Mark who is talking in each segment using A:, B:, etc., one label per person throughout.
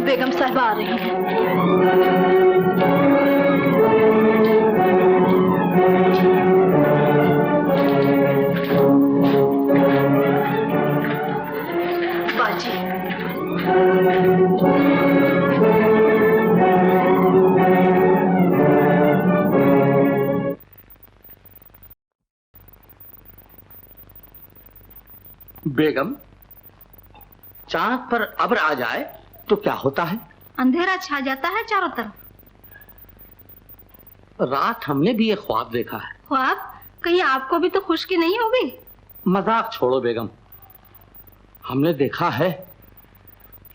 A: बेगम साहिबा आ रही हैं। बाजी,
B: बेगम, चांद पर अब्र आ जाए तो क्या होता है?
A: अंधेरा छा जाता है चारों तरफ।
B: रात हमने भी एक ख्वाब देखा है।
A: ख्वाब? कहीं आपको भी तो खुशकी नहीं होगी?
B: मजाक छोड़ो बेगम, हमने देखा है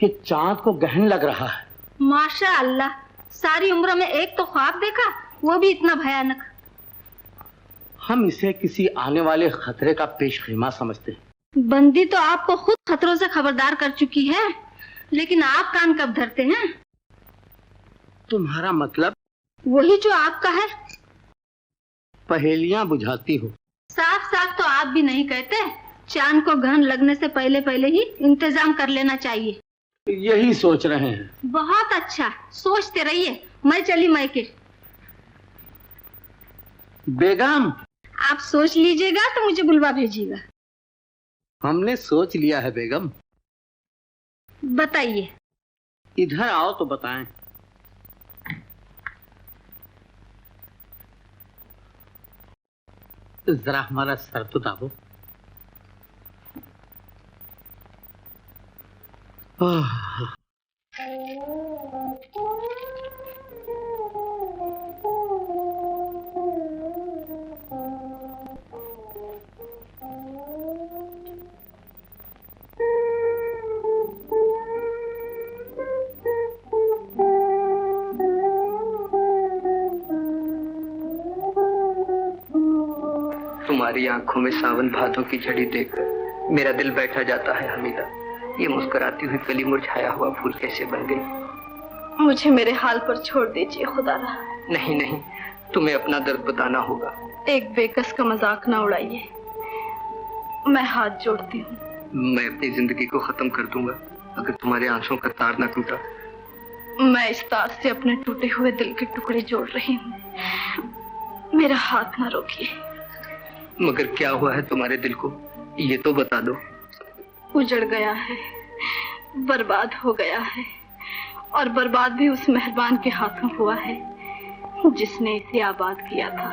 B: कि चांद को गहन लग रहा है।
A: माशा अल्लाह, सारी उम्र में एक तो ख्वाब देखा, वो भी इतना भयानक।
B: हम इसे किसी आने वाले खतरे का पेशखेमा समझते हैं।
A: बंदी तो आपको खुद खतरों से खबरदार कर चुकी है, लेकिन आप कान कब धरते हैं?
B: तुम्हारा मतलब?
A: वही जो आपका है।
B: पहेलियां बुझाती हो।
A: साफ साफ तो आप भी नहीं कहते, चांद को ग्रहण लगने से पहले पहले ही इंतजाम कर लेना चाहिए।
B: यही सोच रहे हैं।
A: बहुत अच्छा, सोचते रहिए। मैं चली मायके।
B: बेगम,
A: आप सोच लीजिएगा तो मुझे बुलवा भेजिएगा।
B: हमने सोच लिया है बेगम।
A: बताइए।
B: इधर आओ तो बताएं। जरा हमारा सर तो दाबो।
C: तुम्हारी आंखों में सावन भादों की झड़ी देखकर मेरा दिल बैठा जाता है हमीदा। ये मुस्कुराती हुई कली मुरझाया हुआ फूल कैसे बन गई?
A: मुझे मेरे हाल पर छोड़ दीजिए खुदारा।
C: नहीं नहीं, तुम्हें अपना दर्द बताना होगा।
A: एक बेकस का मजाक ना उड़ाइए, मैं हाथ जोड़ती हूँ।
C: मैं अपनी जिंदगी को खत्म कर दूंगा अगर तुम्हारे आंसुओं का तार न टूटा।
A: मैं इस तार से अपने टूटे हुए दिल के टुकड़े जोड़ रही हूँ, मेरा हाथ ना रोकिए।
C: मगर क्या हुआ है तुम्हारे दिल को, ये तो बता दो।
A: उजड़ गया है, बर्बाद हो गया है, और बर्बाद भी उस मेहरबान के हाथों हुआ है जिसने इसे आबाद किया था।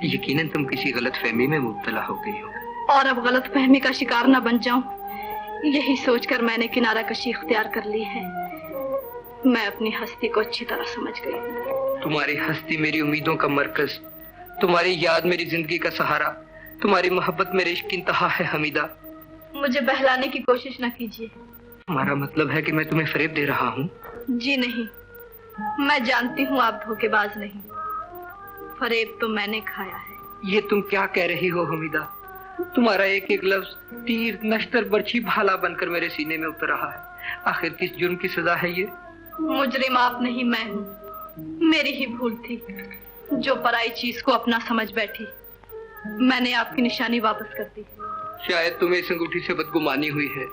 C: यकीनन तुम किसी गलतफहमी में मुब्तला हो गई हो।
A: और अब गलतफहमी का शिकार न बन जाऊं, यही सोचकर मैंने किनारा कशी इख्तियार कर ली है। मैं अपनी हस्ती को अच्छी तरह समझ गई।
C: तुम्हारी हस्ती मेरी उम्मीदों का मरकज, तुम्हारी याद मेरी जिंदगी का सहारा, तुम्हारी मोहब्बत मेरे इश्क की इंतहा है हमीदा।
A: मुझे बहलाने की कोशिश न कीजिए।
C: तुम्हारा मतलब है कि मैं तुम्हें फरेब दे रहा हूँ?
A: जी नहीं, मैं जानती हूँ आप धोखेबाज नहीं। फरेब तो मैंने खाया है।
C: ये तुम क्या कह रही हो हमीदा? तुम्हारा एक एक लफ्ज तीर नश्तर बर्छी भाला बनकर मेरे सीने में उतर रहा है। आखिर किस जुर्म की सजा है ये?
A: मुजरिम आप नहीं, मैं हूँ। मेरी ही भूल थी जो पराई चीज को अपना समझ बैठी। मैंने आपकी निशानी वापस कर दी।
C: शायद तुम्हें इस अंगूठी से बदगुमानी हुई है,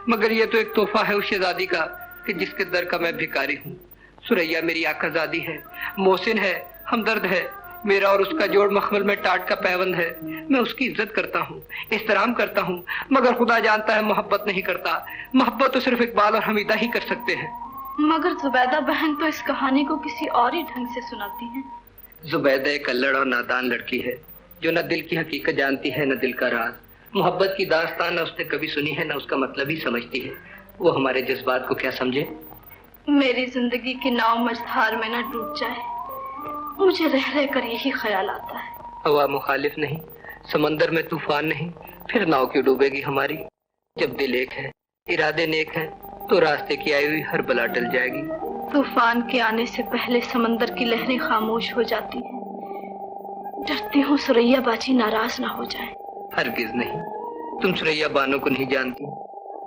C: मगर यह तो एक तोहफा है उस शहजादी का कि जिसके दर का मैं भिखारी हूँ। सुरैया मेरी आकाजादी है, मोहसिन है, हमदर्द है। मेरा और उसका जोड़ मखमल में टाट का पैबंद है। मैं उसकी इज्जत करता हूँ, एहतराम करता हूँ, मगर खुदा जानता है मोहब्बत नहीं करता। मोहब्बत तो सिर्फ इकबाल और हमीदा ही कर सकते हैं।
A: मगर जुबैदा बहन तो इस कहानी को किसी और ही ढंग से सुनाती है।
C: जुबैदा एक अल्लड़ और नादान लड़की है जो न दिल की हकीकत जानती है न दिल का राज। मोहब्बत की दास्तान न उसने कभी सुनी है न उसका मतलब ही समझती है। वो हमारे जज्बात को क्या समझे?
A: मेरी जिंदगी की नाव मझधार में न डूब जाए, मुझे रह रह कर यही ख्याल आता है।
C: हवा मुखालिफ नहीं, समंदर में तूफान नहीं, फिर नाव क्यों डूबेगी हमारी? जब दिल एक है, इरादे नेक हैं, तो रास्ते की आई हुई हर बला टल जाएगी।
A: तूफान के आने से पहले समंदर की लहरें खामोश हो जाती हैं। डरती हूँ सुरैया बाजी नाराज ना हो जाए।
C: हरगिज नहीं, तुम सुरैया बानो को नहीं जानती।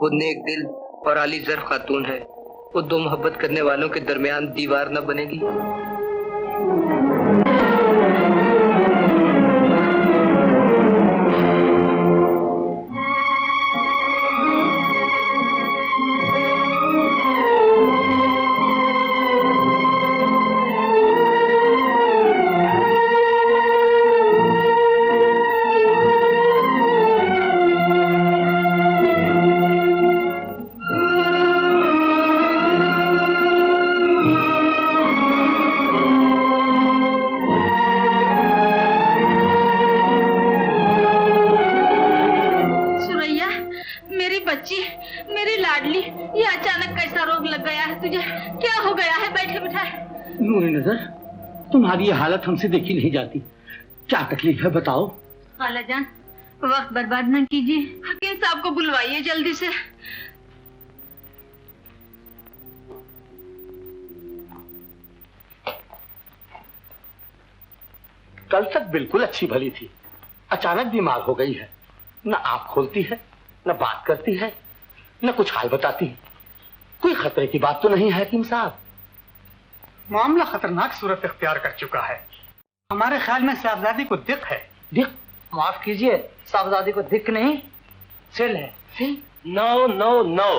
C: वो नेक दिल और आली ज़र्फ खातून है। वो दो मोहब्बत करने वालों के दरमियान दीवार न बनेगी।
A: बच्ची, मेरी लाडली, ये अचानक कैसा रोग लग गया है तुझे? क्या हो गया है? बैठे बिठाए।
B: नूरी नजर, तुम्हारी ये हालत हमसे देखी नहीं जाती। क्या तकलीफ है बताओ।
A: खाला जान, वक्त बर्बाद न कीजिए, हकीम साहब को बुलवाइए जल्दी से।
B: कल तक बिल्कुल अच्छी भली थी, अचानक बीमार हो गई है। न आंख खोलती है, न बात करती है, न कुछ हाल बताती है। कोई खतरे की बात तो नहीं है हकीम साहब?
D: मामला खतरनाक सूरत इख्तियार कर चुका है। हमारे ख्याल में साहबजादी को दिक है।
B: दिक?
E: माफ कीजिए, साहबजादी को दिक नहीं, सिल है।
B: सिल?
F: नो नो नो,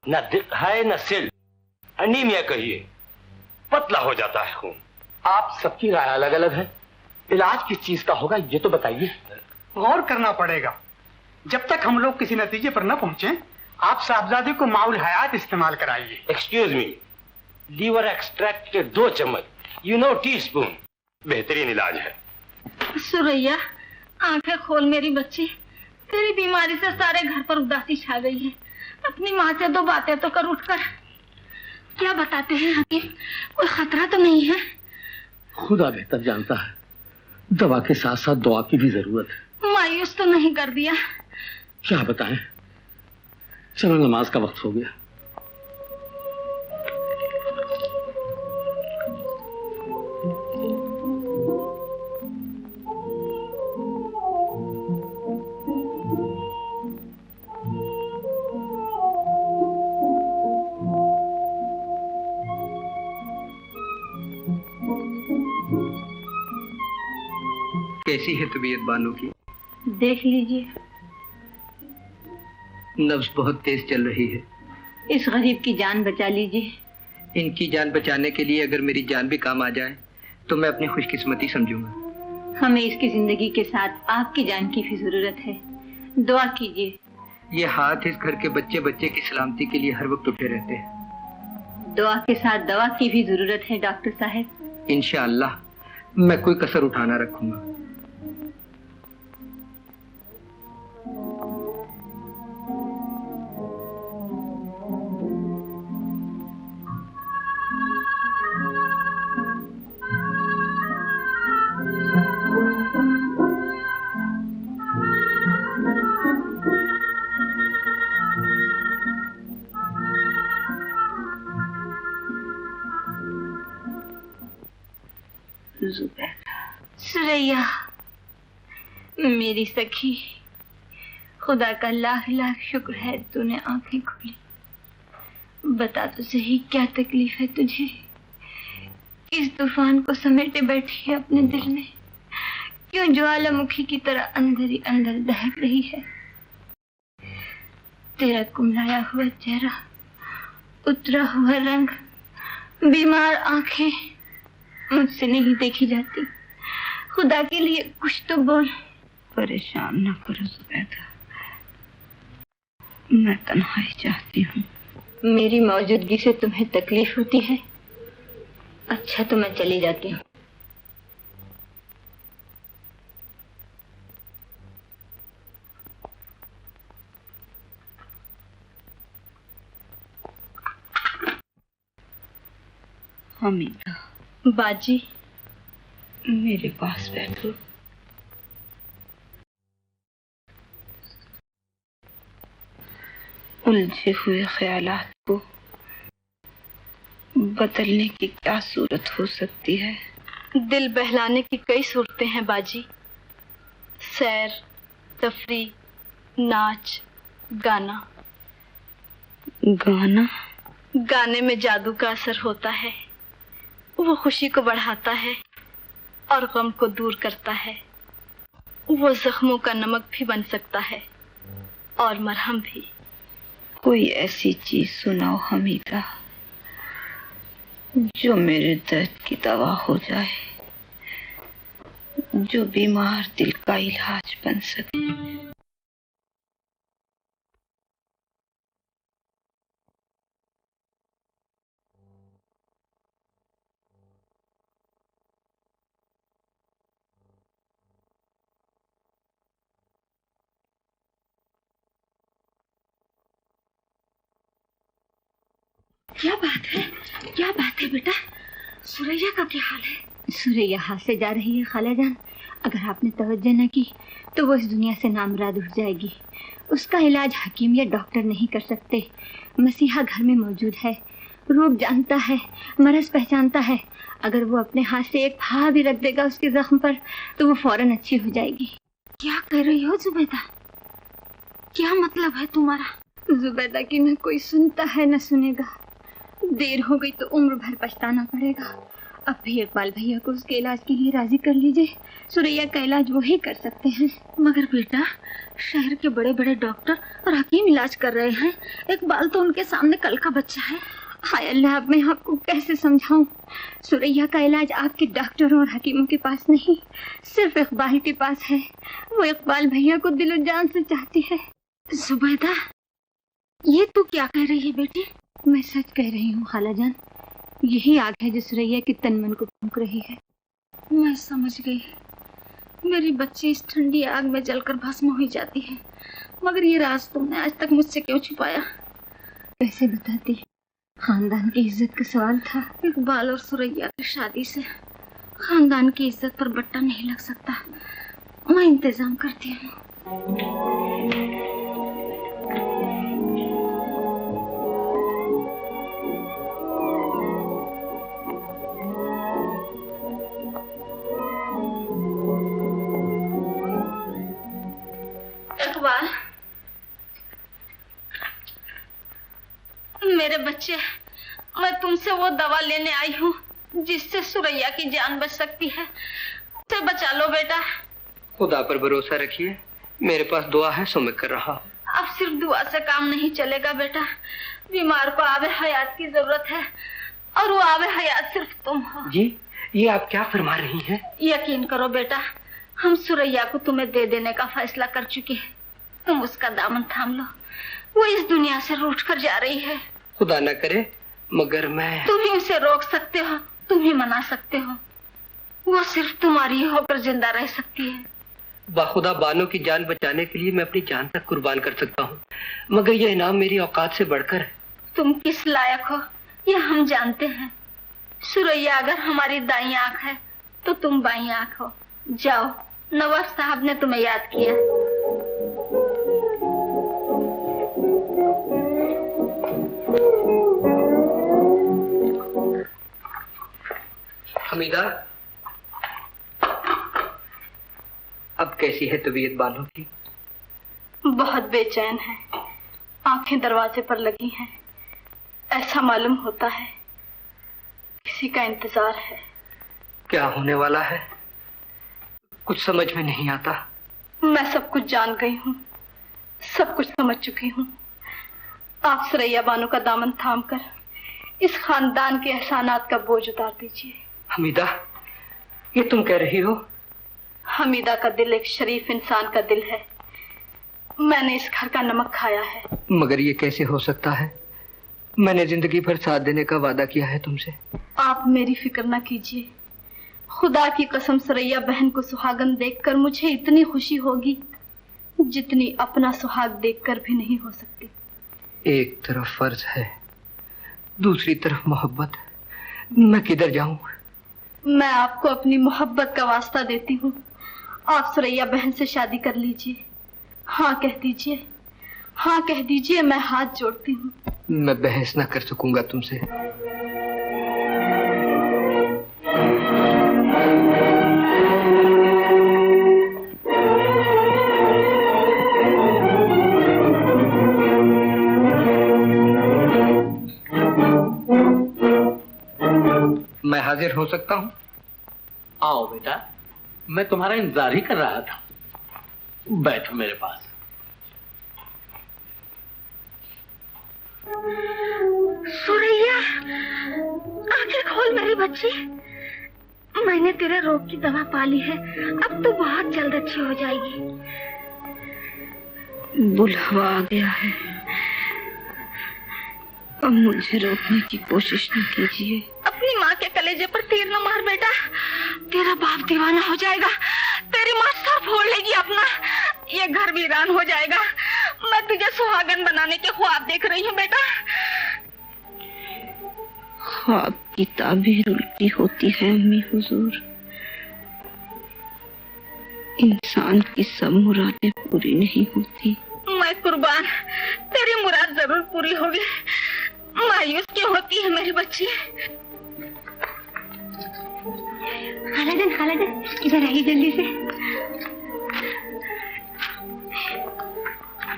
F: न दिक है न सिल, अनीमिया कहिए, पतला हो जाता है खून।
B: आप सबकी राय अलग अलग है, इलाज किस चीज का होगा ये तो बताइए।
D: गौर करना पड़ेगा। जब तक हम लोग किसी नतीजे पर न पहुंचे, आप साहबजादे को माउल हयात इस्तेमाल कराइए।
F: एक्सक्यूज मी, लीवर एक्सट्रैक्ट के 2 चम्मच, यू नो टीस्पून, बेहतरीन इलाज है।
A: सुरैया, आंखें खोल मेरी बच्ची। तेरी बीमारी से सारे घर पर उदासी छा गई है। अपनी माँ से 2 बातें तो कर उठकर। क्या बताते हैं हकीम? कोई खतरा तो नहीं है?
B: खुदा बेहतर जानता है, दवा के साथ साथ दुआ की भी जरूरत है।
A: मायूस तो नहीं कर दिया?
B: क्या बताएं, चलो नमाज का वक्त हो गया।
C: कैसी है तबीयत बानो की?
A: देख लीजिए।
C: नब्ज बहुत तेज चल रही है।
A: इस गरीब की जान बचा लीजिए।
C: इनकी जान बचाने के लिए अगर मेरी जान भी काम आ जाए तो मैं अपनी खुशकिस्मती समझूंगा।
A: हमें इसकी जिंदगी के साथ आपकी जान की भी जरूरत है। दुआ कीजिए।
C: ये हाथ इस घर के बच्चे बच्चे की सलामती के लिए हर वक्त उठे रहते हैं।
A: दुआ के साथ दवा की भी जरूरत है डॉक्टर साहब।
C: इंशाअल्लाह मैं कोई कसर उठाना रखूंगा।
A: सुरैया, मेरी सखी, खुदा का लाख लाख शुक्र है तूने आंखें खोली। बता तो सही, क्या तकलीफ है तुझे? किस तूफान को समेटे बैठी है अपने दिल में? क्यों ज्वालामुखी की तरह अंदर ही अंदर दहक रही है? तेरा कुमलाया हुआ चेहरा, उतरा हुआ रंग, बीमार आंखें मुझसे नहीं देखी जाती। खुदा के लिए कुछ तो बोल। परेशान न करो जुबैदा, मैं तन्हाई चाहती हूँ। मेरी मौजूदगी से तुम्हें तकलीफ होती है? अच्छा तो मैं चली जाती हूँ। हमीदा, बाजी मेरे पास बैठो। उलझे हुए ख्यालात को बदलने की क्या सूरत हो सकती है? दिल बहलाने की कई सूरतें हैं बाजी। सैर, तफरी, नाच, गाना। गाना? गाने में जादू का असर होता है। वो खुशी को बढ़ाता है और गम को दूर करता है। वो जख्मों का नमक भी बन सकता है और मरहम भी। कोई ऐसी चीज सुनाओ हमीदा, जो मेरे दर्द की दवा हो जाए, जो बीमार दिल का इलाज बन सके। क्या बात है बेटा? सुरैया का क्या हाल है? सुरैया हाथ से जा रही है खालाजान। अगर आपने तवज्जो न की तो वो इस दुनिया से नामराद उठ जाएगी। उसका इलाज हकीम या डॉक्टर नहीं कर सकते। मसीहा घर में मौजूद है, रोग जानता है, मरज पहचानता है। अगर वो अपने हाथ से एक फा भी रख देगा उसके जख्म पर तो वो फौरन अच्छी हो जाएगी। क्या कह रही हो जुबैदा? क्या मतलब है तुम्हारा? जुबैदा की न कोई सुनता है न सुनेगा। देर हो गई तो उम्र भर पछताना पड़ेगा। अब भी इकबाल भैया को उसके इलाज के लिए राजी कर लीजिए। सुरैया का इलाज वो ही कर सकते हैं। मगर बेटा, शहर के बड़े बड़े डॉक्टर और हकीम इलाज कर रहे हैं। इकबाल तो उनके सामने कल का बच्चा है। हाय अल्लाह, अब मैं आपको कैसे समझाऊं? सुरैया का इलाज आपके डॉक्टरों और हकीमों के पास नहीं, सिर्फ इकबाल के पास है। वो इकबाल भैया को दिलो जान से चाहती है। जुबैदा, ये तू क्या कह रही है बेटी? मैं सच कह रही हूँ खालाजान। यही आग है जो सुरैया के तन मन को फूंक रही है। मैं समझ गई। मेरी बच्ची इस ठंडी आग में जलकर भस्म हो जाती है। मगर ये राज तुमने आज तक मुझसे क्यों छुपाया? कैसे बताती? खानदान की इज्जत का सवाल था। इकबाल और सुरैया की शादी से खानदान की इज्जत पर बट्टा नहीं लग सकता। मैं इंतजाम करती हूँ। इकबाल, मेरे बच्चे, मैं तुमसे वो दवा लेने आई हूँ जिससे सुरैया की जान बच सकती है। उसे बचा लो बेटा।
C: खुदा पर भरोसा रखिए, मेरे पास दुआ है सो मैं कर रहा हूँ।
A: अब सिर्फ दुआ से काम नहीं चलेगा बेटा। बीमार को आबे हयात की जरूरत है और वो आबे हयात सिर्फ तुम हो।
C: जी, ये आप क्या फरमा रही हैं?
A: यकीन करो बेटा, हम सुरैया को तुम्हें दे देने का फैसला कर चुके हैं। तुम उसका दामन थाम लो। वो इस दुनिया से रूठ कर जा रही है।
C: खुदा न करे, मगर मैं...
A: तुम ही उसे रोक सकते हो, तुम ही मना सकते हो। वो सिर्फ तुम्हारी ही होकर जिंदा रह सकती है।
C: बाखुदा बानो की जान बचाने के लिए मैं अपनी जान तक कुर्बान कर सकता हूँ, मगर यह इनाम मेरी औकात से बढ़कर है।
A: तुम किस लायक हो ये हम जानते हैं। सुरैया अगर हमारी दाईं आंख है तो तुम बाईं आंख हो। जाओ, नवाब साहब ने तुम्हें याद किया।
C: हमीदा, अब कैसी है तबीयत बानो की?
A: बहुत बेचैन है। आंखें दरवाजे पर लगी हैं। ऐसा मालूम होता है किसी का इंतजार है।
C: क्या होने वाला है कुछ समझ में नहीं आता।
A: मैं सब कुछ जान गई हूँ, सब कुछ समझ चुकी हूँ। आप सुरैया बानो का दामन थामकर इस खानदान के एहसानात का बोझ उतार दीजिए।
C: हमीदा, ये तुम कह रही हो?
A: हमीदा का दिल एक शरीफ इंसान का दिल है। मैंने इस घर का नमक खाया है।
C: मगर ये कैसे हो सकता है? मैंने जिंदगी भर साथ देने का वादा किया है तुमसे।
A: आप मेरी फिक्र न कीजिए। खुदा की कसम, सुरैया बहन को सुहागन देखकर मुझे इतनी खुशी होगी जितनी अपना सुहाग देखकर भी नहीं हो सकती।
C: एक तरफ फर्ज है, दूसरी तरफ मोहब्बत। मैं किधर जाऊं?
A: मैं आपको अपनी मोहब्बत का वास्ता देती हूँ। आप सुरैया बहन से शादी कर लीजिए। हाँ कह दीजिए, हाँ कह दीजिए, मैं हाथ जोड़ती हूँ।
C: मैं बहस न कर सकूंगा तुमसे। मैं हाजिर हो सकता हूँ?
B: आओ बेटा, मैं तुम्हारा इंतजार ही कर रहा था। बैठो मेरे पास।
A: सुरैया, आंखें खोल मेरी बच्ची। मैंने तेरे रोग की दवा पा ली है। अब तो बहुत जल्द अच्छी हो जाएगी। बुलावा आ गया है। अब मुझे रोकने की कोशिश न कीजिए। अपनी माँ के कलेजे पर तीर न मार बेटा, तेरा बाप दीवाना हो जाएगा। तेरी माँ सर फोड़ लेगी अपना। ये घर वीरान हो जाएगा। मैं तुझे सुहागन बनाने के ख्वाब देख रही हूँ बेटा।
G: ख्वाब की ताबीर उल्टी होती है अम्मी हुजूर। इंसान की सब मुरादें पूरी नहीं होती।
A: मैं कुर्बान, तेरी मुराद जरूर पूरी होगी। मायूस क्यों होती है मेरी बच्ची? खालाजान इधर आइए जल्दी से।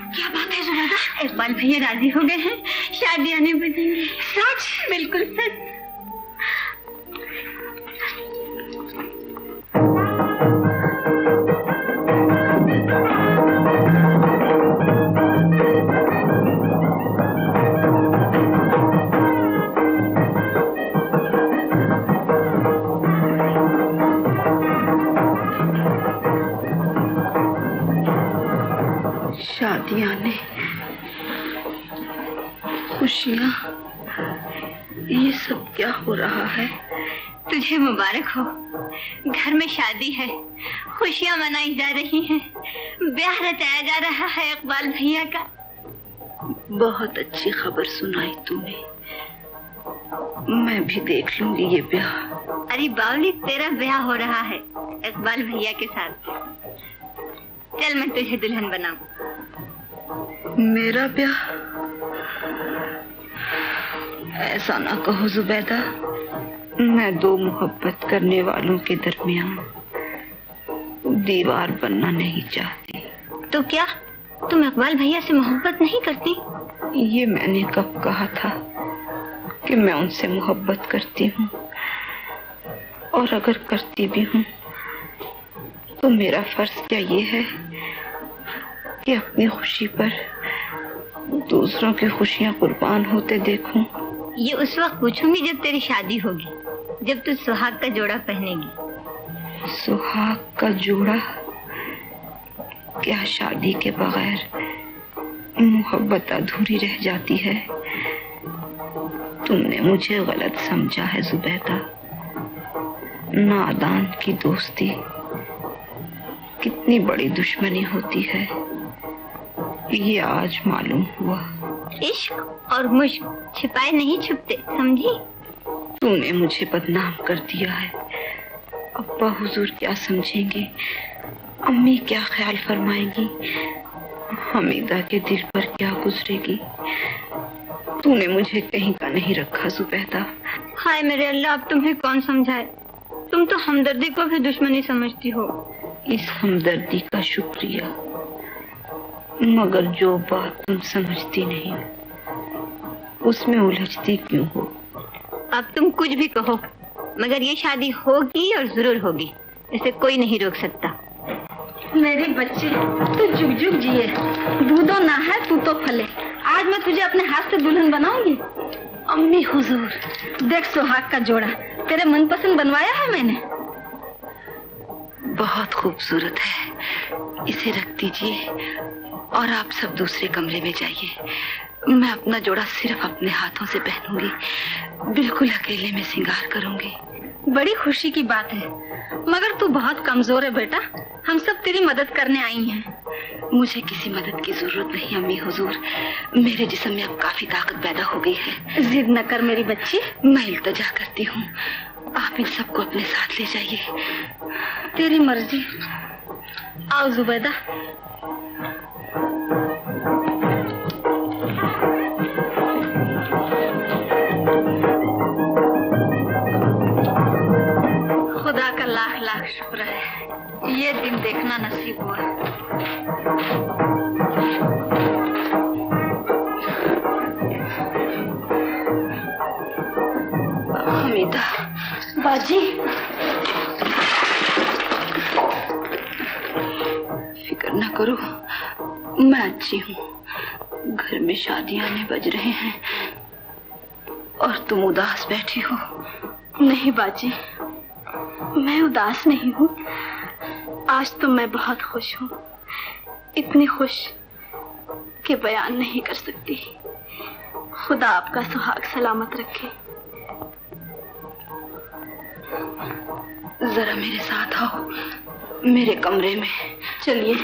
A: क्या बात है जुबैदा? इकबाल भैया राजी हो गए हैं, शादी आने बजेंगे। सच? बिल्कुल सच।
G: शादियां ने, खुशियां, ये सब क्या हो रहा है?
A: तुझे मुबारक हो, घर में शादी है, खुशियां मनाई जा रही हैं, ब्याह रचाया जा रहा है इकबाल भैया का।
G: बहुत अच्छी खबर सुनाई तूने, मैं भी देख लूंगी ये ब्याह।
A: अरे बावली, तेरा ब्याह हो रहा है इकबाल भैया के साथ। चल मैं तुझे दुल्हन बनाऊं।
G: मेरा ब्याह? ऐसा ना कहो जुबैदा, मैं दो मोहब्बत करने वालों के दरमियान दीवार बनना नहीं चाहती।
A: तो क्या तुम इकबाल भैया से मोहब्बत नहीं करती?
G: ये मैंने कब कहा था कि मैं उनसे मोहब्बत करती हूँ? और अगर करती भी हूँ तो मेरा फर्ज क्या ये है कि अपनी खुशी पर दूसरों की खुशियां कुर्बान होते देखूं?
A: ये उस वक्त पूछूंगी जब तेरी शादी होगी, जब तू सुहाग का जोड़ा पहनेगी।
G: सुहाग का जोड़ा? क्या शादी के बगैर मोहब्बत अधूरी रह जाती है? तुमने मुझे गलत समझा है जुबैदा। नादान की दोस्ती कितनी बड़ी दुश्मनी होती है, ये आज मालूम हुआ।
A: इश्क और मुश्क छिपाए नहीं छुपते, समझी?
G: तूने मुझे बदनाम कर दिया है। अब्बा हुजूर क्या समझेंगे, अम्मी क्या ख्याल फरमाएंगी, हमीदा के दिल पर क्या गुजरेगी? तूने मुझे कहीं का नहीं रखा जुबैदा।
A: हाय मेरे अल्लाह, अब तुम्हें कौन समझाए? तुम तो हमदर्दी को भी दुश्मनी समझती हो।
G: इस हमदर्दी का शुक्रिया, मगर जो बात तुम समझती नहीं उसमें उलझती क्यों हो?
A: अब तुम कुछ भी कहो, मगर ये शादी होगी और जरूर होगी, इसे कोई नहीं रोक सकता।
H: मेरी बच्ची, तू जुग जुग जिए, दूधो ना है तू तो फले। आज मैं तुझे अपने हाथ से दुल्हन बनाऊंगी।
G: अम्मी हुजूर,
H: देख सुहाग का जोड़ा तेरे मनपसंद बनवाया है मैंने।
G: बहुत खूबसूरत है, इसे रख दीजिए और आप सब दूसरे कमरे में जाइए। मैं अपना जोड़ा सिर्फ अपने हाथों से पहनूंगी, बिल्कुल अकेले में श्रृंगार करूंगी।
H: बड़ी खुशी की बात है, मगर तू बहुत कमजोर है बेटा, हम सब तेरी मदद करने आई हैं।
G: मुझे किसी मदद की जरूरत नहीं अम्मी हुजूर, मेरे जिस्म में अब काफी ताकत पैदा हो गई है।
H: जिद न कर मेरी बच्ची,
G: मैं इल्तिजा करती हूँ, आप इन सबको अपने साथ ले जाइए।
H: तेरी मर्जी। आओ जुबैदा। खुदा का लाख लाख शुक्र है, ये दिन देखना नसीब हुआ।
G: हमीदा
H: बाजी,
G: फिक्र न करो, मैं अच्छी हूँ। घर में शादियां आने बज रहे हैं और तुम उदास बैठी हो।
H: नहीं बाजी, मैं उदास नहीं हूँ। आज तो मैं बहुत खुश हूँ, इतनी खुश कि बयान नहीं कर सकती। खुदा आपका सुहाग सलामत रखे।
G: जरा मेरे साथ आओ, मेरे कमरे में।
H: चलिए।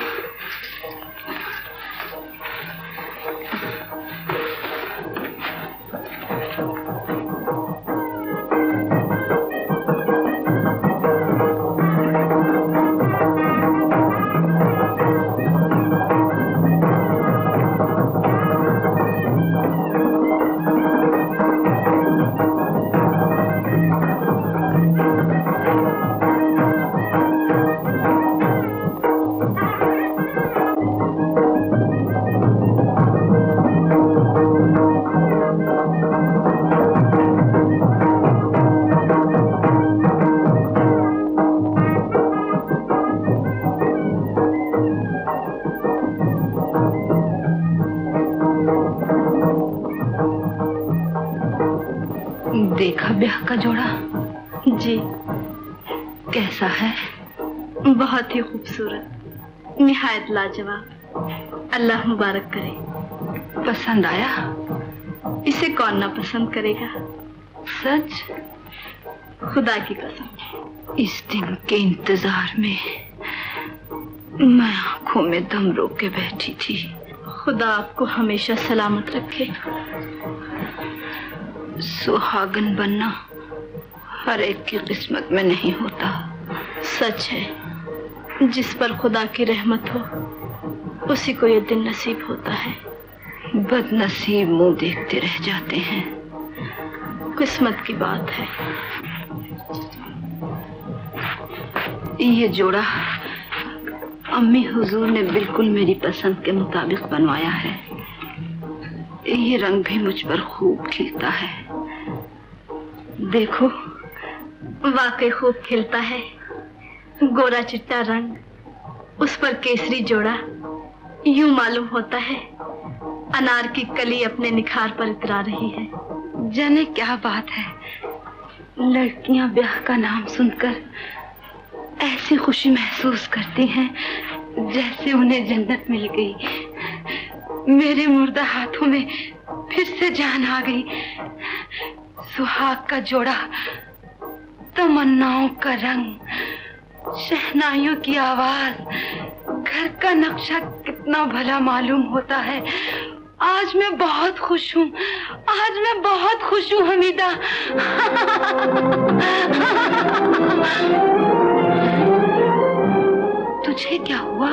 G: देखा ब्याह का जोड़ा?
H: जी।
G: कैसा है?
H: बहुत ही खूबसूरत, निहायत लाजवाब। अल्लाह मुबारक करे।
G: पसंद आया?
H: इसे कौन ना पसंद करेगा।
G: सच?
H: खुदा की कसम।
G: इस दिन के इंतजार में मैं आंखों में दम रोक के बैठी थी।
H: खुदा आपको हमेशा सलामत रखे।
G: सुहागन बनना हर एक की किस्मत में नहीं होता।
H: सच है, जिस पर खुदा की रहमत हो उसी को ये दिन नसीब होता है।
G: बदनसीब मुंह देखते रह जाते हैं।
H: किस्मत की बात है।
G: ये जोड़ा अम्मी हुजूर ने बिल्कुल मेरी पसंद के मुताबिक बनवाया है। ये रंग भी मुझ पर खूब खिलता है। देखो,
H: वाकई खूब खिलता है। गोरा चिट्टा रंग, उस पर केसरी जोड़ा, यूं मालूम होता है अनार की कली अपने निखार पर इतरा रही है।
G: जाने क्या बात है, लड़कियां ब्याह का नाम सुनकर ऐसी खुशी महसूस करती हैं जैसे उन्हें जन्नत मिल गई। मेरे मुर्दा हाथों में फिर से जान आ गई। सुहाग का जोड़ा, तमन्नाओं का रंग, शहनाइयों की आवाज, घर का नक्शा कितना भला मालूम होता है। आज मैं बहुत खुश हूँ, आज मैं बहुत खुश हूँ हमीदा। तुझे क्या हुआ?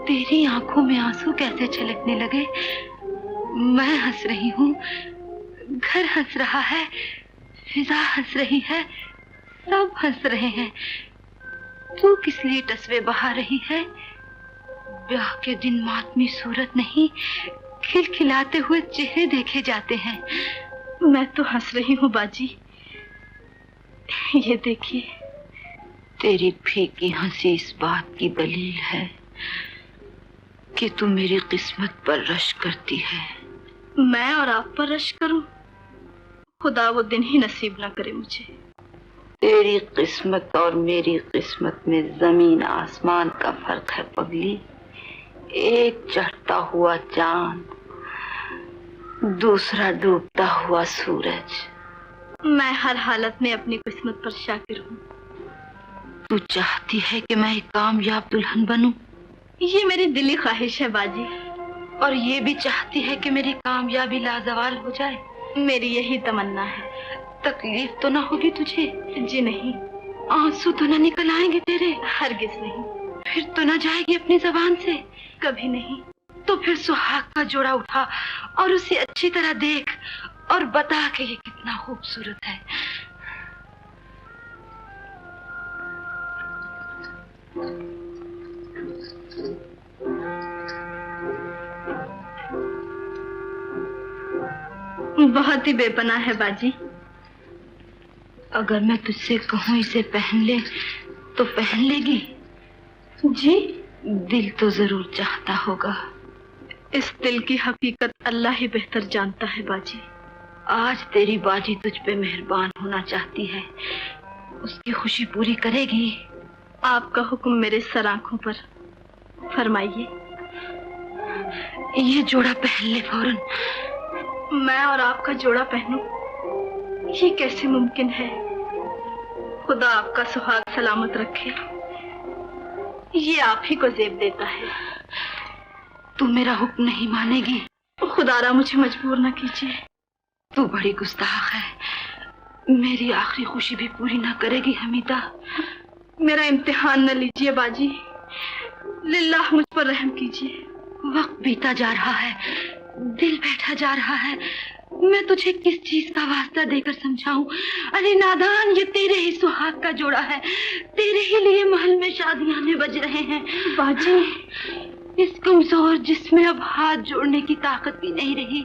G: तेरी आंखों में आंसू कैसे छलकने लगे? मैं हंस रही हूँ, घर हंस रहा है, फिजा हंस रही है, सब हंस रहे हैं। तू किस लिए तस्वीर बहा रही है? ब्याह के दिन मातमी सूरत नहीं, खिलखिलाते हुए चेहरे देखे जाते हैं।
H: मैं तो हंस रही हूँ बाजी। ये देखिए।
G: तेरी फीकी हंसी इस बात की दलील है कि तू मेरी किस्मत पर रश करती है।
H: मैं और आप पर रश करूं? खुदा वो दिन ही नसीब ना करे मुझे।
G: तेरी किस्मत और मेरी किस्मत में जमीन आसमान का फर्क है पगली। एक चढ़ता हुआ चांद, दूसरा डूबता हुआ सूरज।
H: मैं हर हालत में अपनी किस्मत पर शाकिर हूँ।
G: तू चाहती है कि मैं एक कामयाब दुल्हन बनूं?
H: ये मेरी दिली ख्वाहिश है बाजी।
G: और ये भी चाहती है कि मेरी कामयाबी लाजवाल हो जाए?
H: मेरी यही तमन्ना है।
G: तकलीफ तो ना होगी तुझे?
H: जी नहीं।
G: आंसू तो ना निकल आएंगे तेरे?
H: हरगिज नहीं।
G: फिर तो ना जाएगी अपनी जबान से?
H: कभी नहीं।
G: तो फिर सुहाग का जोड़ा उठा और उसे अच्छी तरह देख और बता कि ये कितना खूबसूरत है।
H: बहुत ही बेपनाह है बाजी।
G: अगर मैं तुझसे कहूँ इसे पहन ले तो पहन लेगी?
H: जी।
G: दिल तो जरूर चाहता होगा।
H: इस दिल की हकीकत अल्लाह ही बेहतर जानता है बाजी।
G: आज तेरी बाजी तुझ पे मेहरबान होना चाहती है, उसकी खुशी पूरी करेगी।
H: आपका हुक्म मेरे सर आंखों पर, फरमाइए।
G: ये जोड़ा पहन ले फौरन।
H: मैं और आपका जोड़ा पहनूं? ये कैसे मुमकिन है? खुदा आपका सुहाग सलामत रखे। ये आप ही को जेब देता है।
G: तू मेरा हुक्म नहीं मानेगी?
H: खुदारा मुझे मजबूर न कीजिए।
G: तू बड़ी गुस्ताख है, मेरी आखिरी खुशी भी पूरी ना करेगी हमीदा।
H: मेरा इम्तिहान न लीजिए बाजी, लिल्लाह मुझ पर रहम कीजिए।
G: वक्त बीता जा रहा है, दिल बैठा जा रहा है। मैं तुझे किस चीज का वास्ता देकर समझाऊं? अरे नादान, ये तेरे ही सुहाग का जोड़ा है, तेरे ही लिए महल में शादियां बज रहे हैं।
H: बाजी,
G: इस कमजोर जिसमें अब हाथ जोड़ने की ताकत भी नहीं रही,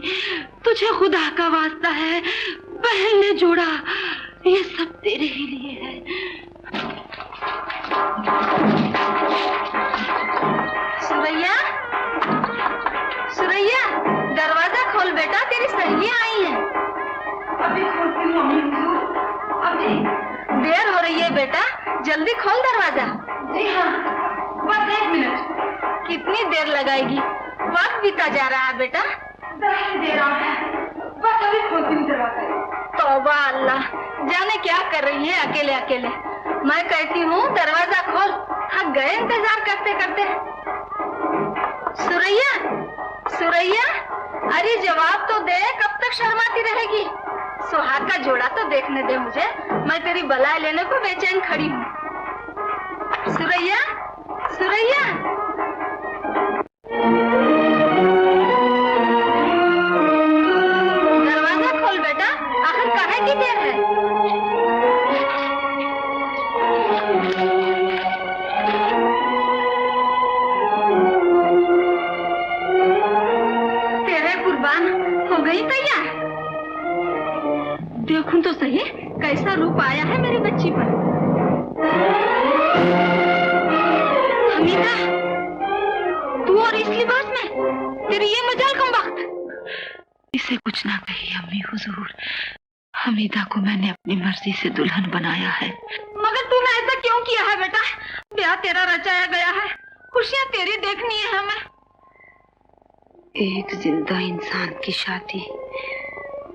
G: तुझे खुदा का वास्ता है, पहन ले जोड़ा, ये सब तेरे ही लिए है।
A: सुरैया, सुरैया, दरवाजा खोल बेटा, तेरी सहेलियां आई हैं।
G: अभी खोलती
A: जल्दी खोल दरवाजा।
H: जी हाँ, बस 1 मिनट।
A: कितनी देर लगाएगी? वक्त बीता जा रहा है बेटा।
H: दे रहा है, बस अभी खोलती हूँ दरवाजा।
A: तौबा अल्लाह, जाने क्या कर रही है अकेले अकेले। मैं कहती हूँ दरवाजा खोल, थक गए इंतजार करते करते। सुरैया, सुरैया, अरे जवाब तो दे, कब तक शर्माती रहेगी? सुहाग का जोड़ा तो देखने दे मुझे, मैं तेरी बलाई लेने को बेचैन खड़ी हूँ। सुरैया, सुरैया। दरवाजा खोल बेटा, आखिर काहे की देर है? तेरे कुर्बान हो गई तैयार? देखूं तो सही कैसा रूप आया है मेरी बच्ची पर। हमीदा, तू और इस लिबास में, तेरी ये मजाल कम वक्त।
G: इसे कुछ ना कहिए अम्मी हुजूर, हमीदा को मैंने अपनी मर्जी से दुल्हन बनाया है।
A: मगर तूने ऐसा क्यों किया है बेटा? ब्याह तेरा रचाया गया है, खुशियाँ तेरी देखनी है हमें।
G: एक जिंदा इंसान की शादी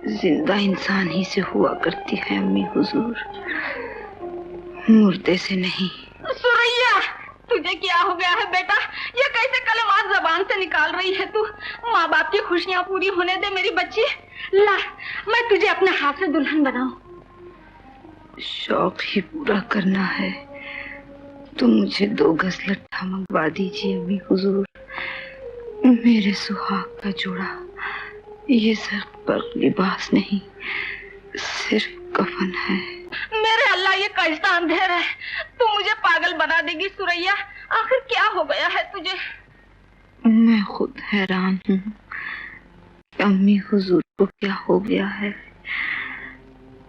G: जिंदा इंसान ही से हुआ करती है अम्मी हुजूर, मुर्दे से नहीं।
A: सुरैया, तुझे क्या हो गया है बेटा? ये कैसे कलमात जबान से निकाल रही है तू? माँ बाप की खुशियाँ पूरी होने दे मेरी बच्ची। ला, मैं तुझे अपने हाथ से दुल्हन बनाऊं।
G: शौक ही पूरा करना है तो मुझे 2 गज लट्ठा मंगवा दीजिए अम्मी हुजूर। मेरे सुहाग का जोड़ा ये सर पर लिबास नहीं, सिर्फ कफन है।
A: मेरे अल्लाह, ये कैसा अंधेर है? तू मुझे पागल बना देगी सुरैया। आखिर क्या हो गया है तुझे?
G: मैं खुद हैरान हूँ अम्मी हुजूर को क्या हो गया है।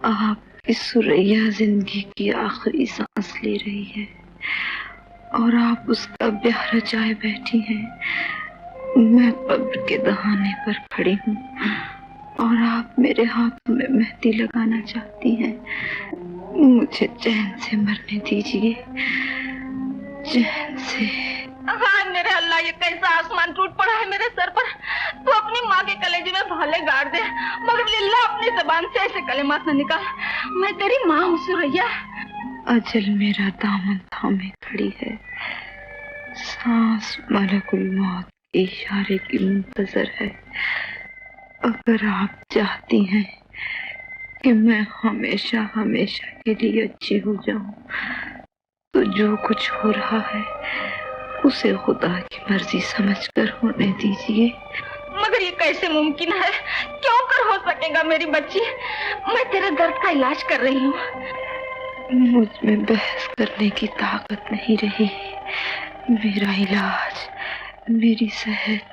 G: आपकी सुरैया जिंदगी की आखिरी सांस ले रही है और आप उसका ब्याह रचाए बैठी हैं। मैं कब्र के दहाने पर खड़ी हूँ और आप मेरे हाथों में मेहंदी लगाना चाहती हैं। मुझे चैन से मरने दीजिए, चैन से।
A: हाँ मेरे अल्लाह, ये कैसा आसमान टूट पड़ा है मेरे सर पर। तू अपनी माँ के कलेजे में भाले गाड़ दे, मगर लिल्लाह अपनी जबान से ऐसे कलेमात न निकाल। मैं तेरी माँ हूँ सुरैया।
G: अजल मेरा दामन थामे खड़ी है, सांस मलकुल मौत के इशारे की मुंतजर है। अगर आप चाहती हैं कि मैं हमेशा हमेशा के लिए अच्छी हो जाऊं, तो जो कुछ हो रहा है उसे खुदा की मर्जी समझकर होने दीजिए।
A: मगर ये कैसे मुमकिन है? क्यों कर हो सकेगा मेरी बच्ची? मैं तेरे दर्द का इलाज कर रही हूँ।
G: मुझ में बहस करने की ताकत नहीं रही। मेरा इलाज, मेरी सेहत,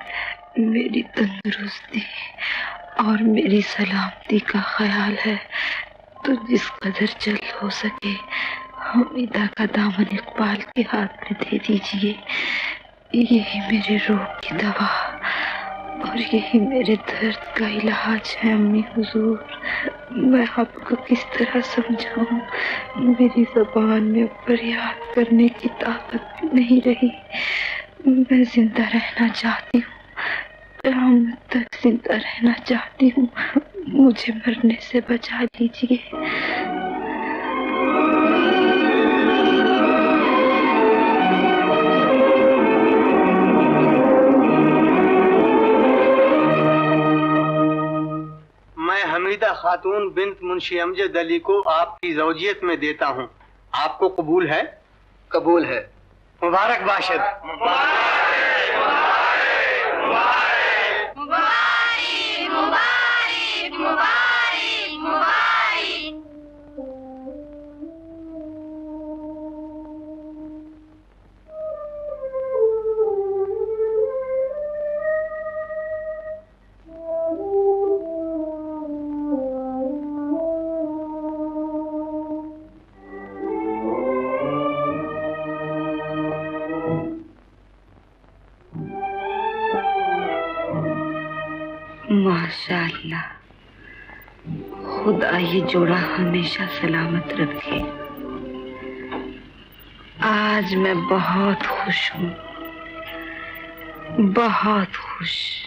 G: मेरी तंदुरुस्ती और मेरी सलामती का ख्याल है, तो जिस कदर जल्द हो सके हमीदा का दामन इकबाल के हाथ में दे दीजिए। यही मेरे रोग की दवा और यही मेरे दर्द का इलाज है अम्मी हुजूर। मैं आपको किस तरह समझाऊं? मेरी ज़बान में फरियाद करने की ताकत भी नहीं रही। मैं जिंदा रहना चाहती हूँ, क़यामत तक जिंदा रहना चाहती हूँ। मुझे मरने से बचा लीजिए।
D: मैं हमीदा खातून बिन्त मुंशी अमजद अली को आपकी ज़ौजियत में देता हूँ। आपको कबूल है?
C: कबूल है।
D: मुबारक बाशद।
G: माशाअल्लाह, खुदा ये जोड़ा हमेशा सलामत रखे। आज मैं बहुत खुश हूँ, बहुत खुश।